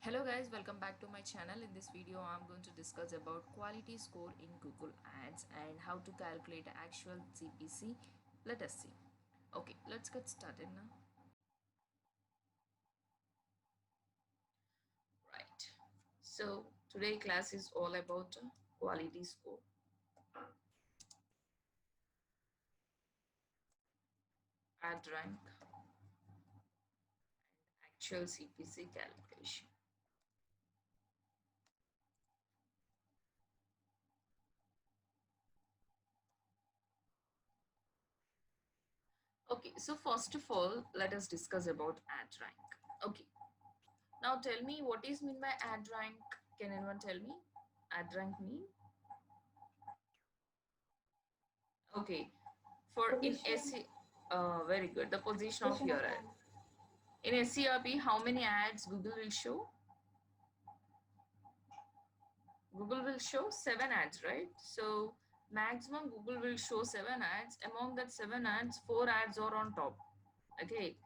Hello guys, welcome back to my channel. In this video I'm going to discuss about quality score in Google Ads and how to calculate actual CPC. Let us see. Okay, let's get started now. Right. So today class is all about quality score, ad rank, actual CPC calculation. Okay, so first of all, let us discuss about ad rank. Okay, now tell me what is mean by ad rank. Can anyone tell me? Ad rank mean? Okay, for in Position, SE, very good. The position of position your of ad. ad. In SERP, how many ads Google will show? Google will show 7 ads, right? So maximum Google will show 7 ads. Among that 7 ads, 4 ads are on top. Okay.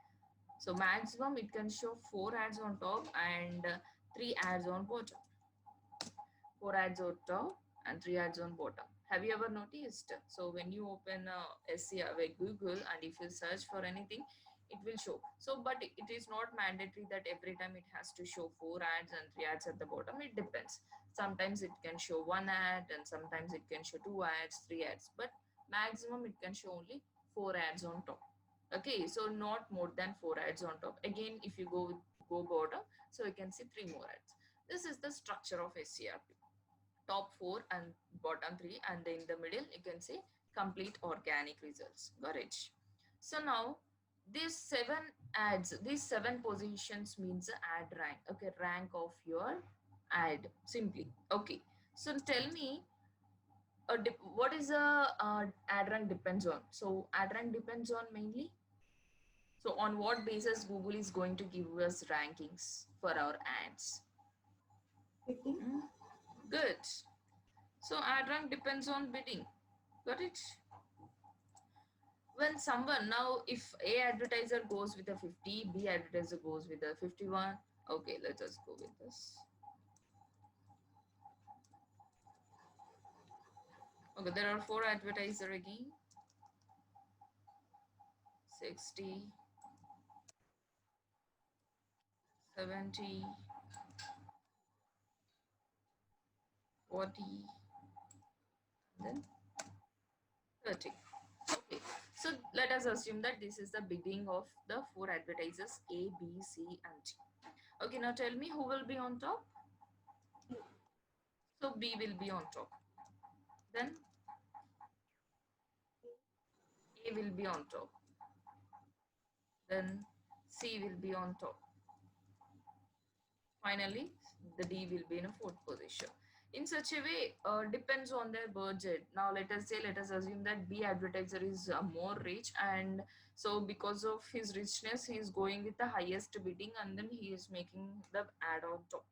So maximum it can show 4 ads on top and 3 ads on bottom. 4 ads on top and 3 ads on bottom. Have you ever noticed? So when you open SEO with Google and if you search for anything, it will show. So, but it is not mandatory that every time it has to show 4 ads and 3 ads at the bottom. It depends. Sometimes it can show 1 ad and sometimes it can show 2 ads, 3 ads. But maximum it can show only 4 ads on top. Okay, so not more than 4 ads on top. Again, if you go bottom, so you can see 3 more ads. This is the structure of SERP. Top four and bottom three, and in the middle you can say complete organic results. Got it? So now these seven positions means the ad rank. Okay, rank of your ad simply. Okay, so tell me what is a ad rank depends on. So ad rank depends on mainly. So on what basis Google is going to give us rankings for our ads? Fitting, Hmm? Good. So ad rank depends on bidding. Got it? When someone now, if A advertiser goes with a 50, B advertiser goes with a 51. Okay, let us go with this. Okay, there are four advertiser again. 60, 70, 40, then 30. Okay, so let us assume that this is the bidding of the four advertisers A, B, C, and D. Okay, now tell me who will be on top. So B will be on top. Then A will be on top. Then C will be on top. Finally, the D will be in a fourth position. In such a way, depends on their budget. Now, let us assume that B advertiser is more rich, and so because of his richness, he is going with the highest bidding, and then he is making the ad on top.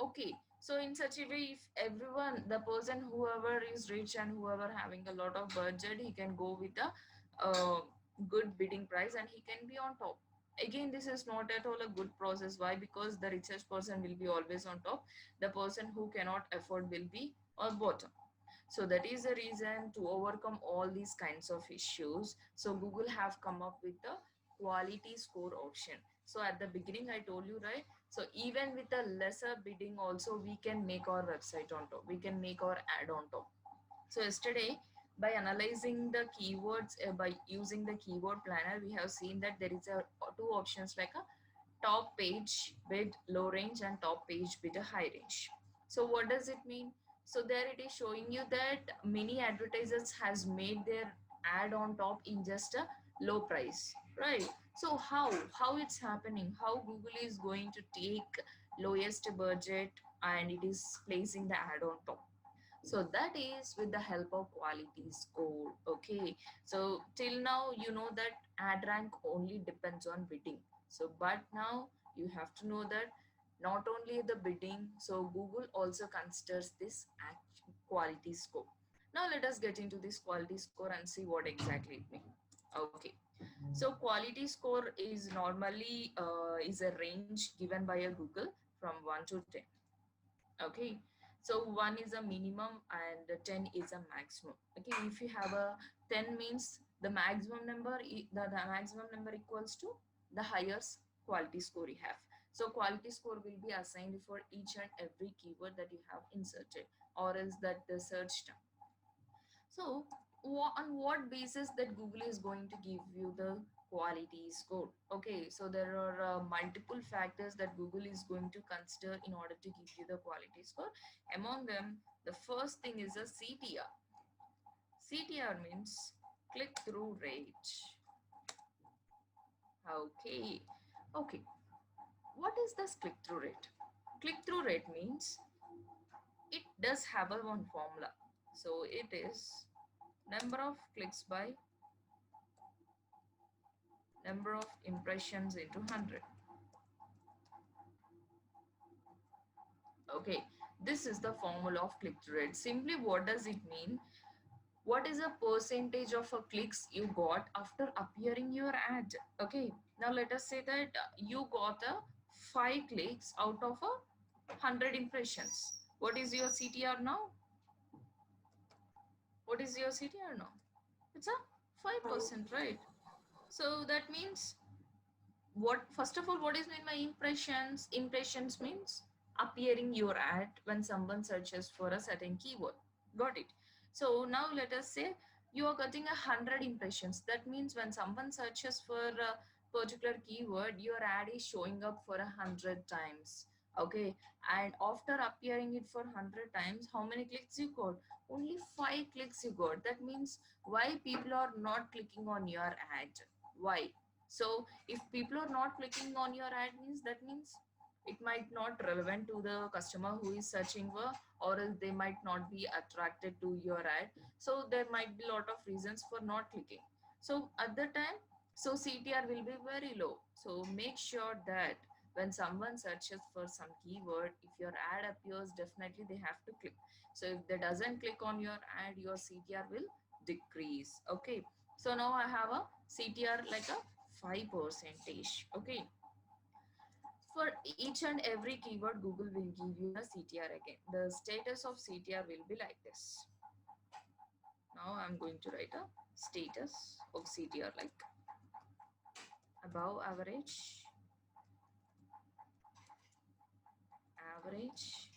Okay, so in such a way, if everyone, the person, whoever is rich and whoever having a lot of budget, he can go with a good bidding price and he can be on top. Again, this is not at all a good process. Why? Because the richest person will be always on top. The person who cannot afford will be on bottom. So that is the reason to overcome all these kinds of issues. So Google have come up with the quality score option. So at the beginning I told you, right? So even with a lesser bidding also we can make our website on top. We can make our ad on top. So yesterday, by analyzing the keywords, by using the keyword planner, we have seen that there is a two options like a top page bid low range and top page bid a high range. So what does it mean? So there it is showing you that many advertisers has made their ad on top in just a low price, right? So how it's happening? How Google is going to take lowest budget and it is placing the ad on top? So that is with the help of quality score. Okay, so till now you know that ad rank only depends on bidding. So but now you have to know that not only the bidding, so Google also considers this quality score. Now let us get into this quality score and see what exactly it means. Okay, so quality score is normally is a range given by a Google from 1 to 10. Okay, so 1 is a minimum and 10 is a maximum. Okay, if you have a 10 means the maximum number the maximum number equals to the highest quality score you have. So quality score will be assigned for each and every keyword that you have inserted or else that the search term. So, on what basis that Google is going to give you the quality score? Okay, so there are multiple factors that Google is going to consider in order to give you the quality score. Among them, the first thing is a CTR. CTR means click through rate. Okay, okay. What is this click through rate? Click through rate means it does have a one formula. So it is number of clicks by number of impressions into 100. Okay, this is the formula of click-through rate. Simply, what does it mean? What is a percentage of a clicks you got after appearing your ad? Okay, now let us say that you got a 5 clicks out of a 100 impressions. What is your CTR now? What is your CTR now? It's a 5%, right? So that means what, first of all, what is mean by impressions? Impressions means appearing your ad when someone searches for a certain keyword. Got it? So now let us say you are getting 100 impressions. That means when someone searches for a particular keyword, your ad is showing up for 100 times. Okay, and after appearing it for 100 times, how many clicks you got? Only 5 clicks you got. That means why people are not clicking on your ad? Why? So if people are not clicking on your ad means that means it might not relevant to the customer who is searching for, or else they might not be attracted to your ad. So there might be a lot of reasons for not clicking. So at the time, so CTR will be very low. So make sure that when someone searches for some keyword, if your ad appears, definitely they have to click. So if they doesn't click on your ad, your CTR will decrease. Okay, so now I have a CTR like a 5 percentage. Okay, for each and every keyword Google will give you a CTR. Again, the status of CTR will be like this. Now I'm going to write a status of CTR like above average, average,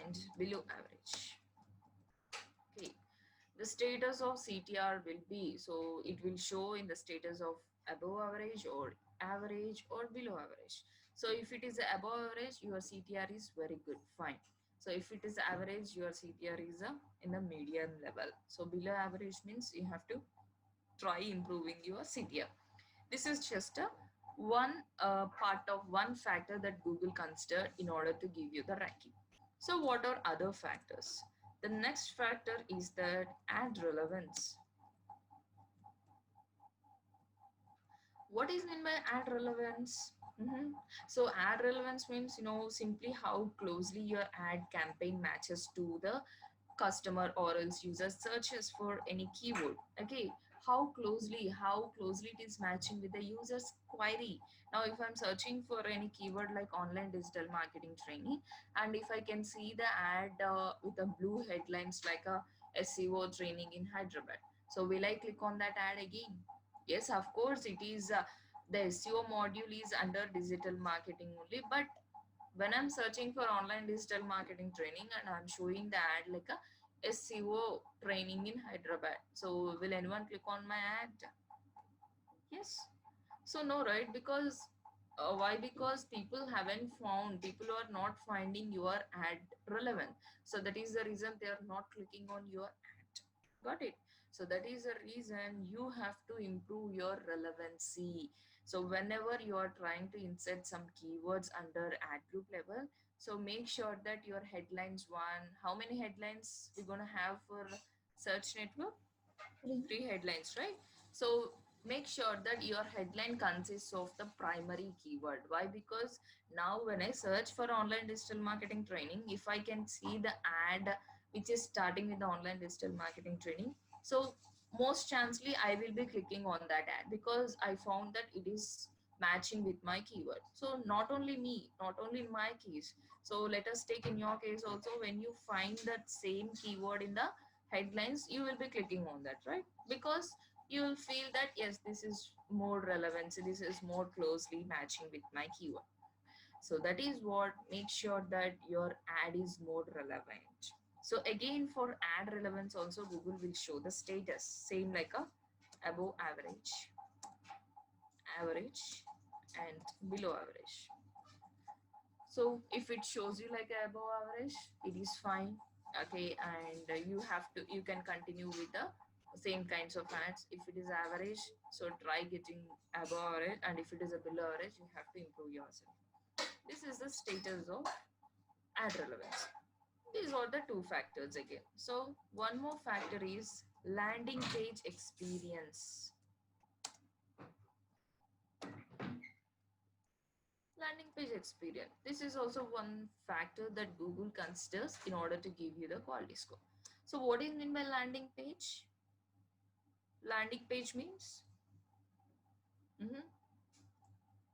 and below average. Okay, the status of CTR will be, so it will show in the status of above average or below average. So if it is above average, your CTR is very good, fine. So if it is average, your CTR is in the medium level. So below average means you have to try improving your CTR. This is just a one part of one factor that Google considered in order to give you the ranking. So what are other factors? The next factor is that ad relevance. What is meant by ad relevance? So ad relevance means, simply how closely your ad campaign matches to the customer or else user searches for any keyword. Okay, how closely it is matching with the user's query. Now if I'm searching for any keyword like online digital marketing training, and if I can see the ad with a blue headlines like a SEO training in Hyderabad, so will I click on that ad again? Yes, of course it is. The SEO module is under digital marketing only, but when I'm searching for online digital marketing training and I'm showing the ad like a SEO training in Hyderabad, so will anyone click on my ad? Yes. So no, right? Because why? Because people are not finding your ad relevant. So that is the reason they are not clicking on your ad. Got it? So that is the reason you have to improve your relevancy. So whenever you are trying to insert some keywords under ad group level, so make sure that your headlines one. How many headlines we're gonna have for search network? 3. 3 headlines, right? So make sure that your headline consists of the primary keyword. Why? Because now when I search for online digital marketing training, if I can see the ad which is starting with the online digital marketing training, so most chancely I will be clicking on that ad because I found that it is matching with my keyword. So not only me, not only my keys. So let us take in your case also, when you find that same keyword in the headlines, you will be clicking on that, right? Because you will feel that yes, this is more relevant, so this is more closely matching with my keyword. So that is what makes sure that your ad is more relevant. So again, for ad relevance also, Google will show the status same like a above average, average, and below average. So if it shows you like above average, it is fine. Okay, and you can continue with the same kinds of ads. If it is average, so try getting above average, and if it is a below average, you have to improve yourself. This is the status of ad relevance. These are the two factors again. So one more factor is landing page experience. Landing page experience. This is also one factor that Google considers in order to give you the quality score. So what is mean by landing page? Landing page means mhm,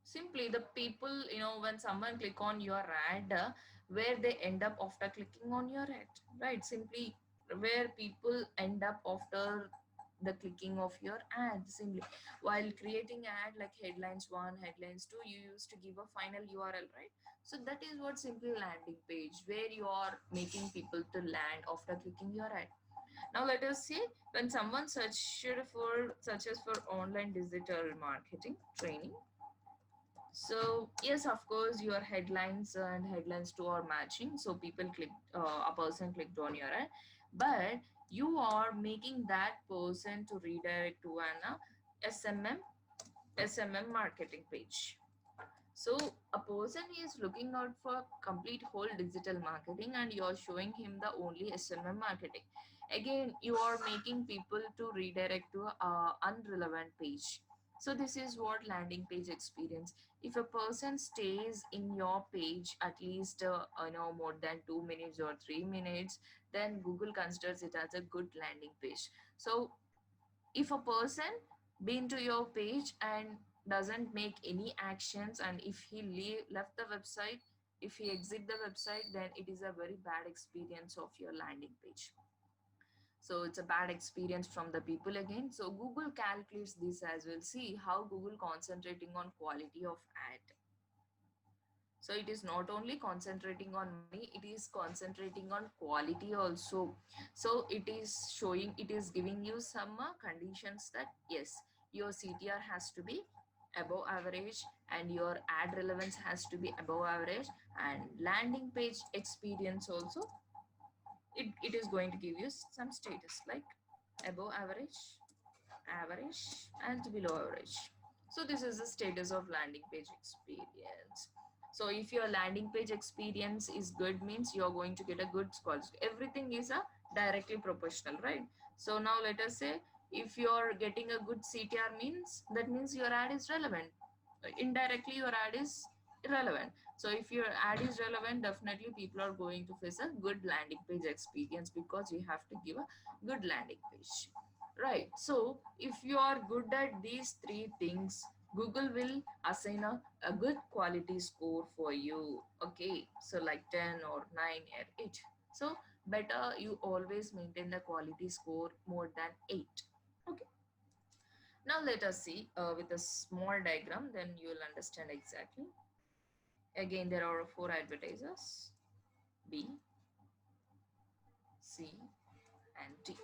simply the people, when someone click on your ad, where they end up after clicking on your ad, right? Simply where people end up after the clicking of your ad. Simply while creating ad like headlines 1, headlines 2, you used to give a final URL, right? So that is what simply landing page, where you are making people to land after clicking your ad. Now let us see, when someone searches for online digital marketing training. So yes, of course, your headlines and headlines 2 are matching. So people a person clicked on your ad, but you are making that person to redirect to an SMM marketing page. So a person is looking out for complete whole digital marketing, and you're showing him the only SMM marketing. Again, you are making people to redirect to a unrelevant page. So this is what landing page experience. If a person stays in your page at least more than 2 minutes or 3 minutes, then Google considers it as a good landing page. So if a person been to your page and doesn't make any actions, and if he left the website, if he exit the website, then it is a very bad experience of your landing page. So it's a bad experience from the people again. So Google calculates this as well. See how Google concentrating on quality of ad. So it is not only concentrating on money, it is concentrating on quality also. So it is showing, it is giving you some conditions that yes, your CTR has to be above average, and your ad relevance has to be above average, and landing page experience also, it is going to give you some status like above average, average, and below average. So this is the status of landing page experience. So if your landing page experience is good, means you're going to get a good score. Everything is a directly proportional, right? So now let us say, if you're getting a good CTR, means that means your ad is relevant. Indirectly your ad is irrelevant. So if your ad is relevant, definitely people are going to face a good landing page experience, because you have to give a good landing page, right? So if you are good at these three things, Google will assign a good quality score for you. Okay, so like 10 or 9 or 8. So better you always maintain the quality score more than 8. Okay, now let us see with a small diagram, then you will understand exactly. Again, there are 4 advertisers: B, C, and D.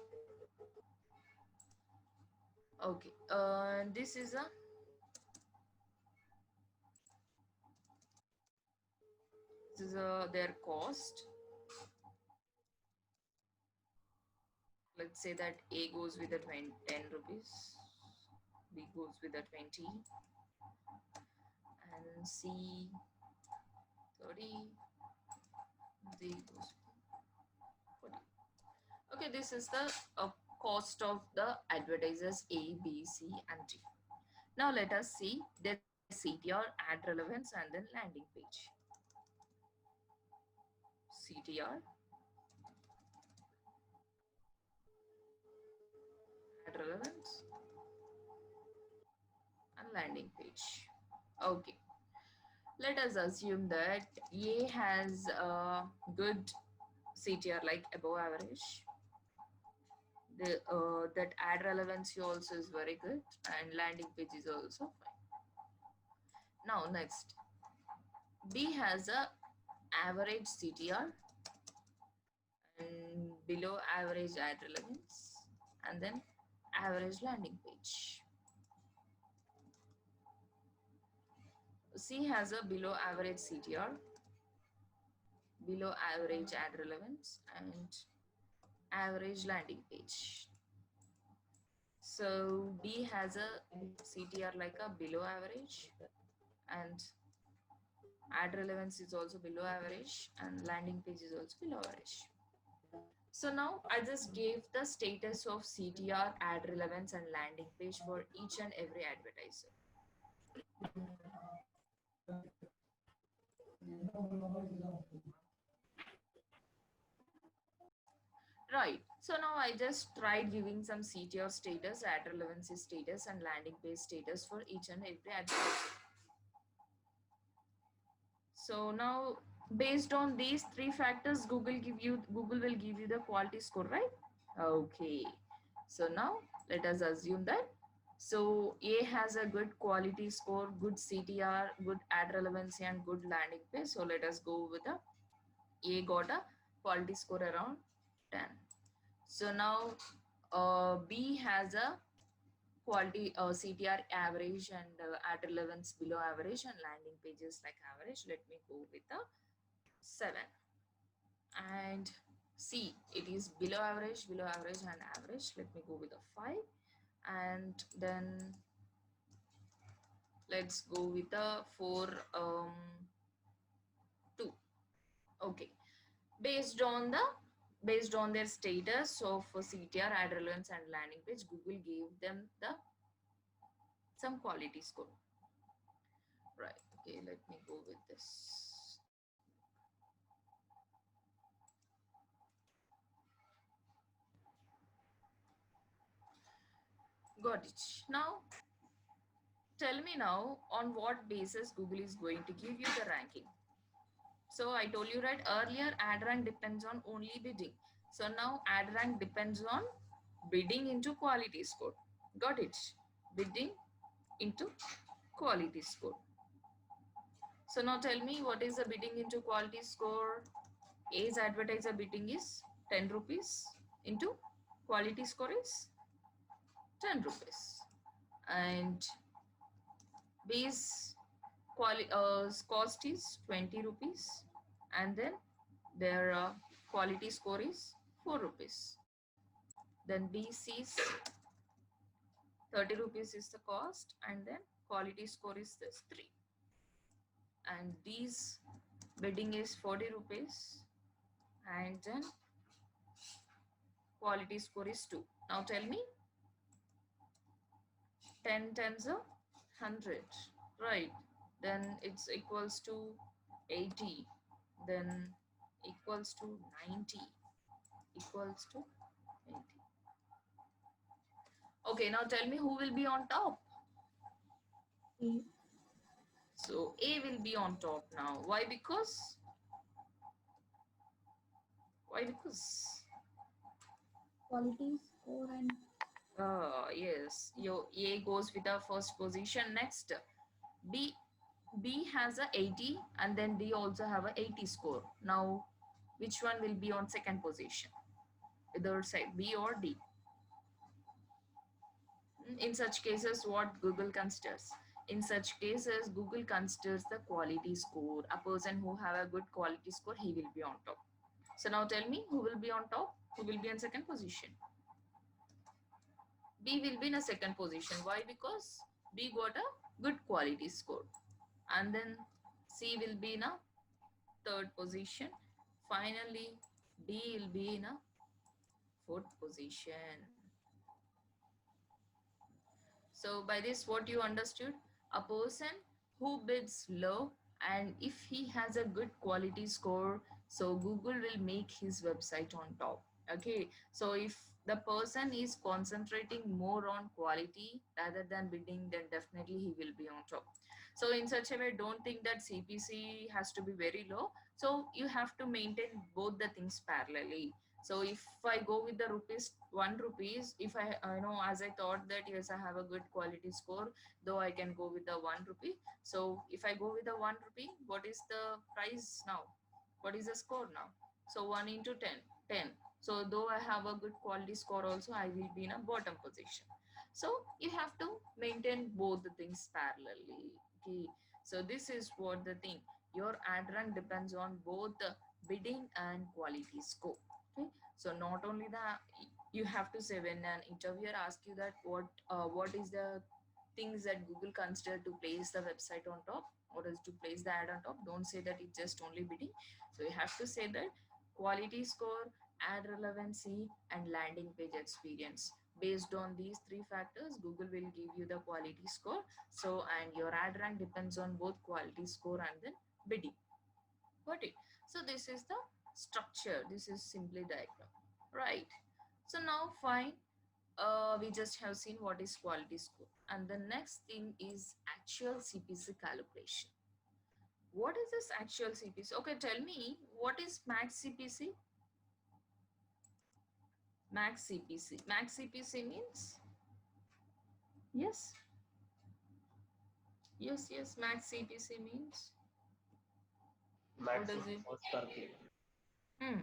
Okay, this is their cost. Let's say that A goes with the 10 rupees, B goes with the 20, and C 30, D goes with 40. Okay, this is the cost of the advertisers A, B, C, and D. Now let us see their CTR, ad relevance, and then landing page. CTR, ad relevance, and landing page. Okay, let us assume that A has a good CTR like above average. The that ad relevancy also is very good and landing page is also fine. Now next, B has a average CTR and below average ad relevance and then average landing page. C has a below average CTR, below average ad relevance and average landing page. So B has a CTR like a below average and ad relevance is also below average and landing page is also below average. So now I just gave the status of CTR, ad relevance and landing page for each and every advertiser. Right. So now I just tried giving some CTR status, ad relevancy status and landing page status for each and every advertiser. So now based on these three factors, Google will give you the quality score, right? Okay. So now let us assume that so A has a good quality score, good CTR, good ad relevancy and good landing page. So let us go with the A got a quality score around 10. So now B has a quality CTR average and ad relevance below average and landing pages like average. Let me go with a 7. And C, it is below average and average. Let me go with a 5. And then let's go with a 4 2. Okay, based on the based on their status of CTR, ad relevance and landing page, Google gave them the some quality score. Right. Okay, let me go with this. Got it. Now tell me now on what basis Google is going to give you the ranking. So I told you right earlier, ad rank depends on only bidding. So now ad rank depends on bidding into quality score. Got it? Bidding into quality score. So now tell me what is the bidding into quality score? A's advertiser bidding is 10 rupees into quality score is 10 rupees. And B's cost is 20 rupees and then their quality score is 4 rupees. Then BC's 30 rupees is the cost and then quality score is this 3. And D's bidding is 40 rupees and then quality score is 2. Now tell me 10 times a 100, right? Then it's equals to 80, then equals to 90, equals to 80. Okay, now tell me who will be on top. A. So A will be on top now. Why? Because Quality score and yes, your A goes with the first position. Next, B B has a 80 and then D also have a 80 score. Now, which one will be on second position? Either side, B or D. In such cases, what Google considers? In such cases, Google considers the quality score. A person who have a good quality score, he will be on top. So now tell me who will be on top? Who will be in second position? B will be in a second position. Why? Because B got a good quality score. And then C will be in a third position. Finally, D will be in a fourth position. So by this, what you understood? A person who bids low and if he has a good quality score, so Google will make his website on top. Okay. So if the person is concentrating more on quality rather than bidding, then definitely he will be on top. So in such a way, don't think that CPC has to be very low. So you have to maintain both the things parallelly. So if I go with the rupees 1 rupees, if I know, as I thought that yes, I have a good quality score, though I can go with the 1 rupee. So if I go with the 1 rupee, what is the price now? What is the score now? So 1 into 10, 10. So though I have a good quality score also, I will be in a bottom position. So you have to maintain both the things parallelly. Okay, so this is what the thing, your ad rank depends on both the bidding and quality score. Okay, so not only that, you have to say when an interviewer asks you that what is the things that Google consider to place the website on top or is to place the ad on top, don't say that it's just only bidding. So you have to say that quality score, ad relevancy, and landing page experience. Based on these three factors, Google will give you the quality score. So, and your ad rank depends on both quality score and then bidding. Got it? So this is the structure. This is simply diagram, right? So now fine, we just have seen what is quality score, and the next thing is actual CPC calculation. What is this actual CPC? Okay, tell me what is max CPC? Max CPC. Max CPC means yes, yes. Max CPC means how does Maximum it? cost per click. Hmm.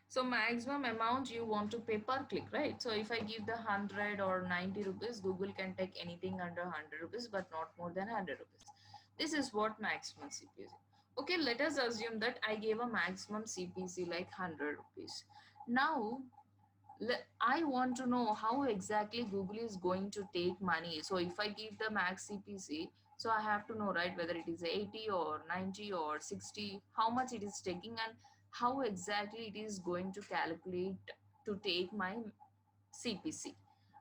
So maximum amount you want to pay per click, right? So if I give the 100 or 90 rupees, Google can take anything under 100 rupees, but not more than 100 rupees. This is what maximum CPC. Okay, let us assume that I gave a maximum CPC like 100 rupees. Now, I want to know how exactly Google is going to take money. So if I give the max CPC, so I have to know, right, whether it is 80 or 90 or 60, how much it is taking and how exactly it is going to calculate to take my CPC.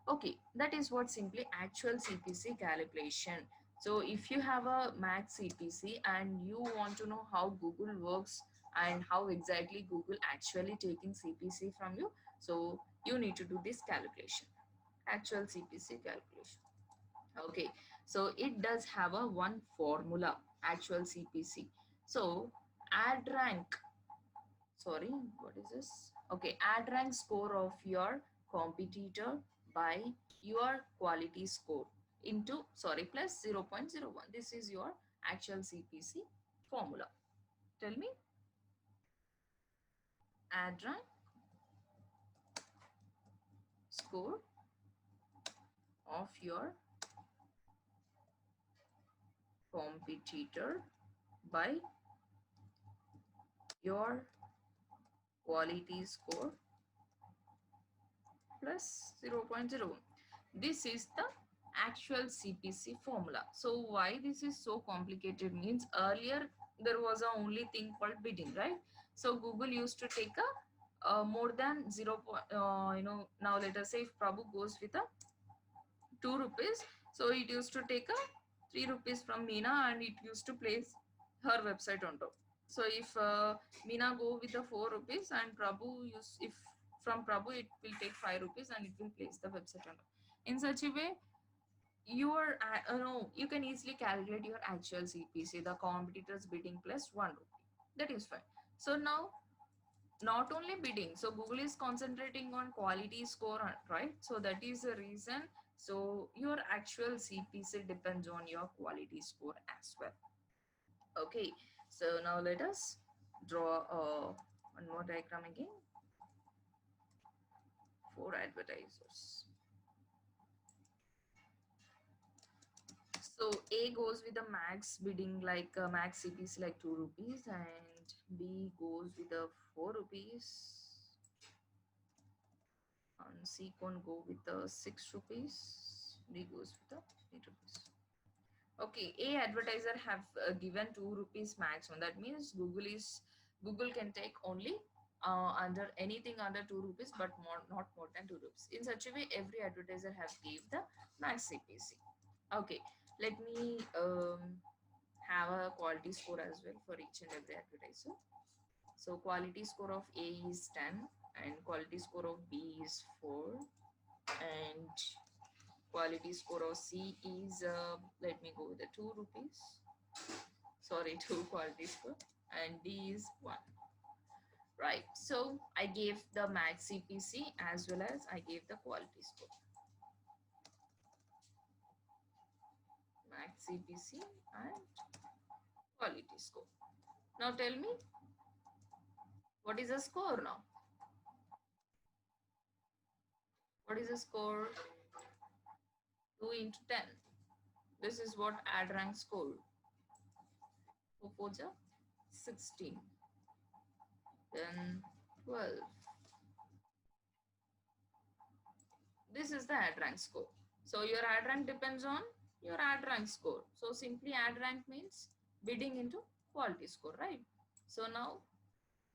Okay, that is what simply actual CPC calculation. So if you have a max CPC and you want to know how Google works and how exactly Google actually taking CPC from you, so you need to do this calculation, actual CPC calculation. Okay, so it does have a one formula, actual CPC. So ad rank, sorry, what is this? Okay, add rank score of your competitor by your quality score into, sorry, plus 0.01. This is your actual CPC formula. Tell me, add rank score of your competitor by your quality score plus 0.01. This is the actual CPC formula. So why this is so complicated means earlier there was a only thing called bidding, right? So Google used to take a more than 0. Now let us say if Prabhu goes with a 2 rupees, so it used to take a 3 rupees from Meena and it used to place her website on top. So if Meena go with the 4 rupees and Prabhu use, if from Prabhu it will take 5 rupees and it will place the website on top. In such a way, your no, you can easily calculate your actual CPC, the competitor's bidding plus 1 rupee. That is fine. So now not only bidding, so Google is concentrating on quality score, right? So that is the reason. So your actual CPC depends on your quality score as well. Okay, so now let us draw one more diagram again for advertisers. So A goes with the max bidding like max CPC like 2 rupees and B goes with the 4 rupees and C can go with the 6 rupees, D goes with the 8 rupees. Okay, A advertiser have given 2 rupees maximum. That means Google can take only under anything under 2 rupees, but not more than 2 rupees. In such a way, every advertiser have gave the max CPC. Okay, let me have a quality score as well for each and every advertiser. So quality score of A is 10 and quality score of B is 4 and quality score of C is let me go with the 2 rupees Sorry, 2 quality score, and D is 1. Right, so I gave the max CPC as well as I gave the quality score. Max CPC and quality score. Now tell me, what is the score now? What is the score? 2 into 10. This is what add rank score. 4 4 16. Then 12. This is the add rank score. So your add rank depends on your add rank score. So simply add rank means bidding into quality score, right? So now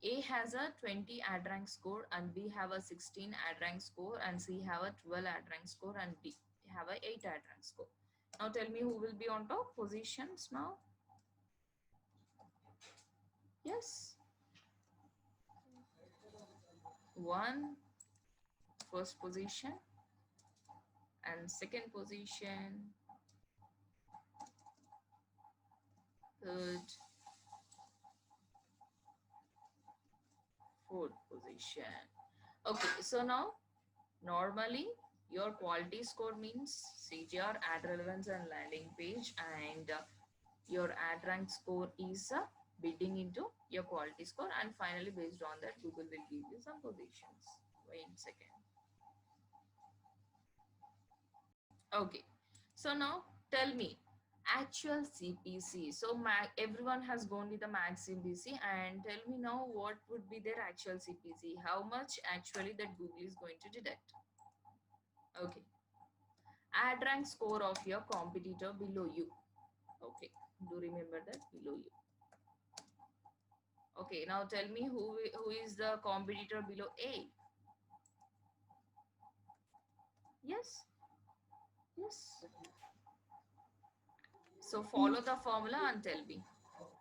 A has a 20 add rank score and B have a 16 add rank score and C have a 12 add rank score and D have a 8 add rank score. Now tell me who will be on top positions now? Yes. 1 first position and second position, third, fourth position. Okay, so now normally your quality score means CTR, ad relevance and landing page, and your ad rank score is bidding into your quality score, and finally based on that Google will give you some positions. Wait a second. Okay, so now tell me actual CPC. So everyone has gone with the max CPC, and tell me now what would be their actual CPC, how much actually that Google is going to deduct. Okay, add rank score of your competitor below you. Okay, do remember that, below you. Okay, now tell me who is the competitor below A. Yes, yes. So follow the formula and tell me.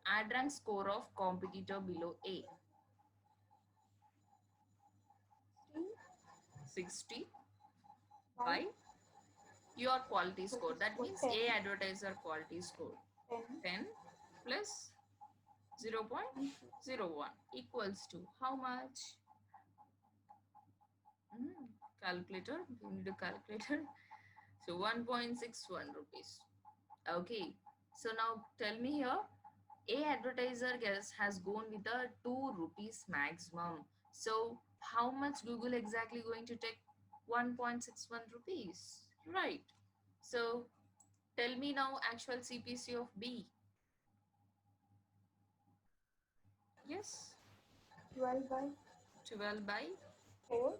Add rank score of competitor below A. 60 by your quality score. That means A advertiser quality score. 10 plus 0.01 equals to how much? Calculator, you need a calculator. So 1.61 rupees. Okay, so now tell me here, A advertiser has gone with a 2 rupees maximum. So how much Google exactly going to take? 1.61 rupees, right? So tell me now actual CPC of B. Yes, 12 by 12 by 4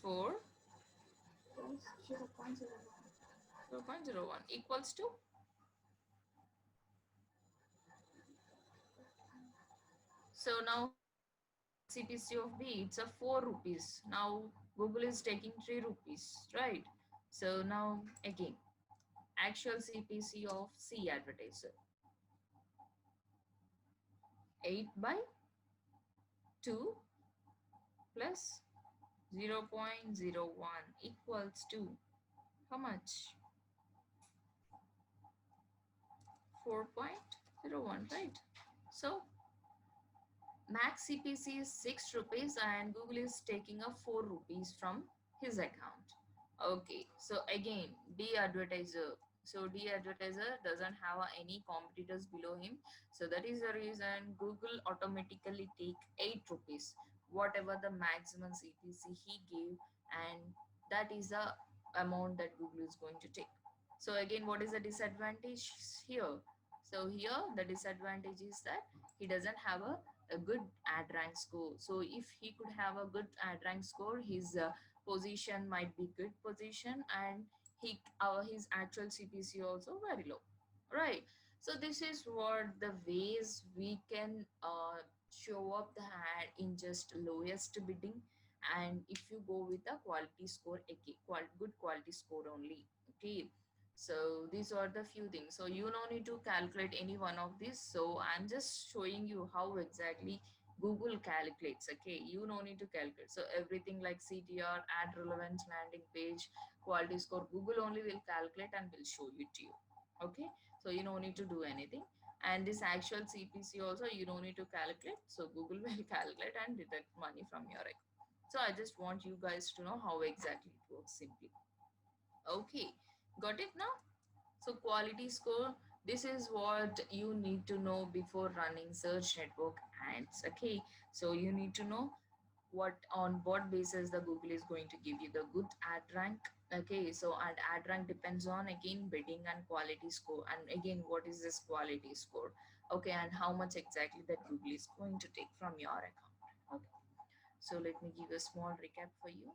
4, plus 0.01. 0.01 equals to, so now CPC of B, it's a 4 rupees. Now Google is taking 3 rupees, right? So now again, actual CPC of C advertiser, 8 by 2 plus 0.01 equals to how much? 4.01, right? So max CPC is 6 rupees and Google is taking a 4 rupees from his account. Okay, so again, D advertiser. So D advertiser doesn't have any competitors below him. So that is the reason Google automatically take 8 rupees, whatever the maximum CPC he gave, and that is the amount that Google is going to take. So again, what is the disadvantage here? So here the disadvantage is that he doesn't have a good ad rank score. So if he could have a good ad rank score, his position might be good position, and his actual CPC also very low, right? So this is what the ways we can show up the ad in just lowest bidding, and if you go with a quality score, good quality score only. Okay, so these are the few things. So you no need to calculate any one of these, so I'm just showing you how exactly Google calculates. Okay, you no need to calculate. So everything like CTR, ad relevance, landing page, quality score, Google only will calculate and will show it to you. Okay, so you no need to do anything. And this actual CPC also you don't need to calculate, so Google will calculate and deduct money from your account. So I just want you guys to know how exactly it works simply. Okay, got it now? So quality score, this is what you need to know before running search network ads. Okay, so you need to know what basis the Google is going to give you the good ad rank. Okay, so and ad rank depends on again bidding and quality score, and again what is this quality score. Okay, and how much exactly that Google is going to take from your account. Okay, so let me give a small recap for you.